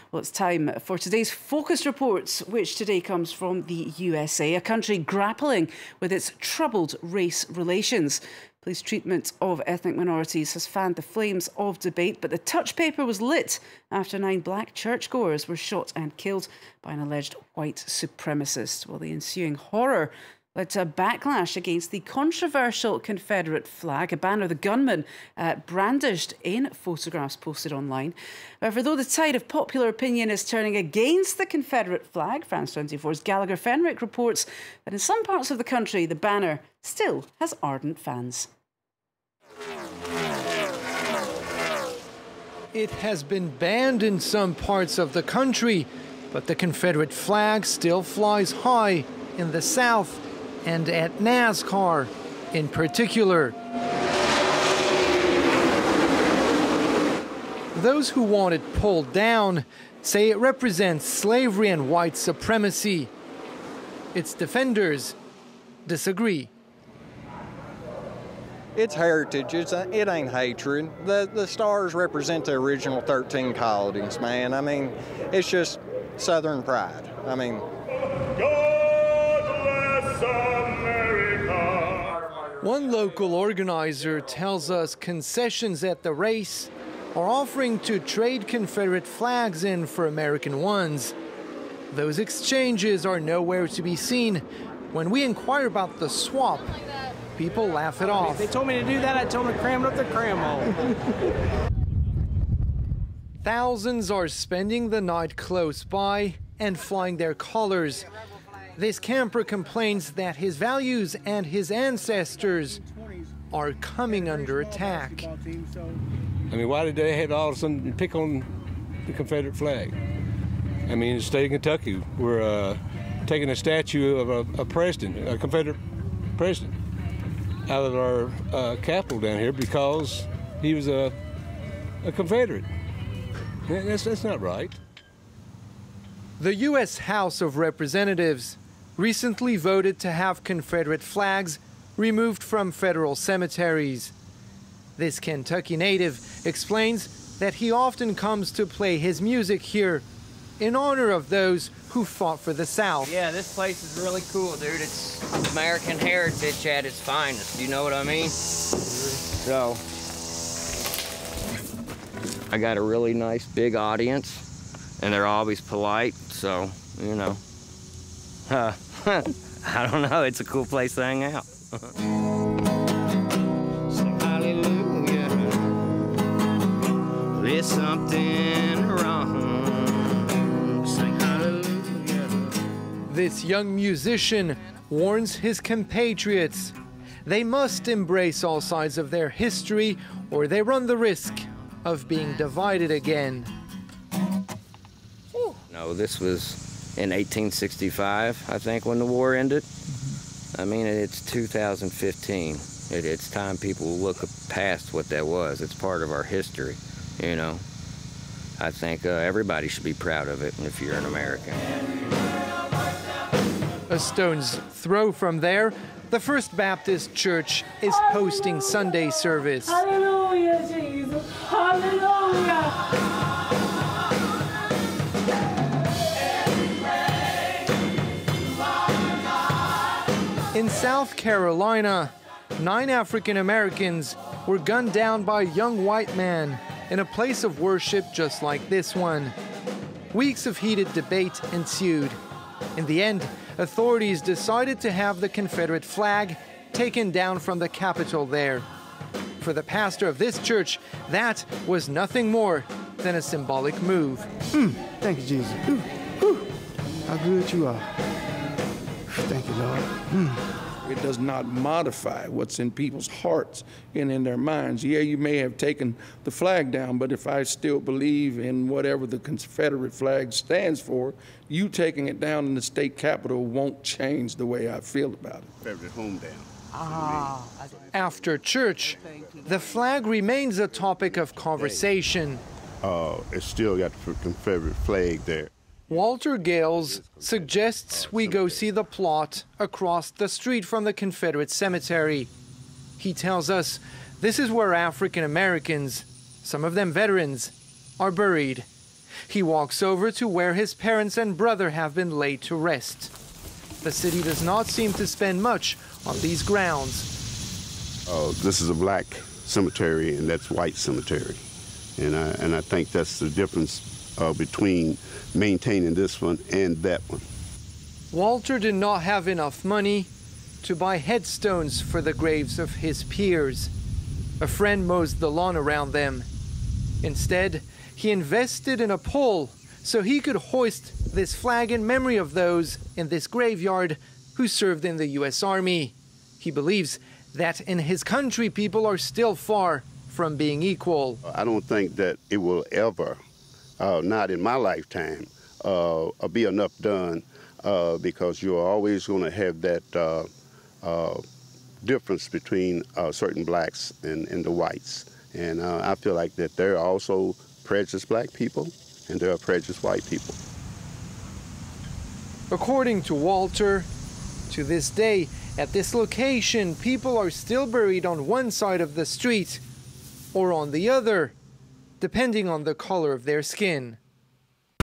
Well, it's time for today's Focus Report, which today comes from the USA, a country grappling with its troubled race relations. Police treatment of ethnic minorities has fanned the flames of debate, but the touch paper was lit after 9 black churchgoers were shot and killed by an alleged white supremacist. Well, the ensuing horror led to a backlash against the controversial Confederate flag, a banner the gunman brandished in photographs posted online. However, though the tide of popular opinion is turning against the Confederate flag, France 24's Gallagher Fenrick reports that in some parts of the country, the banner still has ardent fans. It has been banned in some parts of the country, but the Confederate flag still flies high in the South and at NASCAR in particular. Those who want it pulled down say it represents slavery and white supremacy. Its defenders disagree. It's heritage, it ain't hatred. The stars represent the original 13 colonies, man. I mean, it's just Southern pride. I mean, one local organizer tells us concessions at the race are offering to trade Confederate flags in for American ones. Those exchanges are nowhere to be seen. When we inquire about the swap, people laugh it off. If they told me to do that, I told them to cram it up their cram hole. Thousands are spending the night close by and flying their colors. This camper complains that his values and his ancestors are coming under attack. I mean, why did they have all of a sudden pick on the Confederate flag? I mean, in the state of Kentucky, we're taking a statue of a president, a Confederate president, out of our capital down here because he was a Confederate. That's not right. The U.S. House of Representatives recently voted to have Confederate flags removed from federal cemeteries. This Kentucky native explains that he often comes to play his music here in honor of those who fought for the South. Yeah, this place is really cool, dude. It's American heritage at its finest. You know what I mean? So, I got a really nice big audience, and they're always polite, so, you know. I don't know, it's a cool place to hang out. Sing hallelujah, there's something wrong. Sing hallelujah. This young musician warns his compatriots they must embrace all sides of their history or they run the risk of being divided again. No, this was in 1865, I think, when the war ended. I mean, it's 2015. It's time people look past what that was. It's part of our history, you know. I think everybody should be proud of it if you're an American. A stone's throw from there, the First Baptist Church is hosting Sunday service. Hallelujah, Jesus. Hallelujah. In South Carolina, 9 African Americans were gunned down by a young white man in a place of worship just like this one. Weeks of heated debate ensued. In the end, authorities decided to have the Confederate flag taken down from the Capitol there. For the pastor of this church, that was nothing more than a symbolic move. Thank you, Jesus. How good you are. Thank you, Lord. It does not modify what's in people's hearts and in their minds. Yeah, you may have taken the flag down, but if I still believe in whatever the Confederate flag stands for, you taking it down in the state capitol won't change the way I feel about it. Confederate home down. After church, the flag remains a topic of conversation. It's still got the Confederate flag there. Walter Gales suggests we go see the plot across the street from the Confederate cemetery. He tells us this is where African Americans, some of them veterans, are buried. He walks over to where his parents and brother have been laid to rest. The city does not seem to spend much on these grounds. This is a black cemetery and that's white cemetery. And I think that's the difference between maintaining this one and that one. Walter did not have enough money to buy headstones for the graves of his peers. A friend mows the lawn around them. Instead, he invested in a pole so he could hoist this flag in memory of those in this graveyard who served in the U.S. Army. He believes that in his country, people are still far from being equal. I don't think that it will ever, not in my lifetime, be enough done because you're always going to have that difference between certain blacks and the whites. And I feel like that there are also prejudiced black people and there are prejudiced white people. According to Walter, to this day, at this location, people are still buried on one side of the street or on the other, depending on the color of their skin.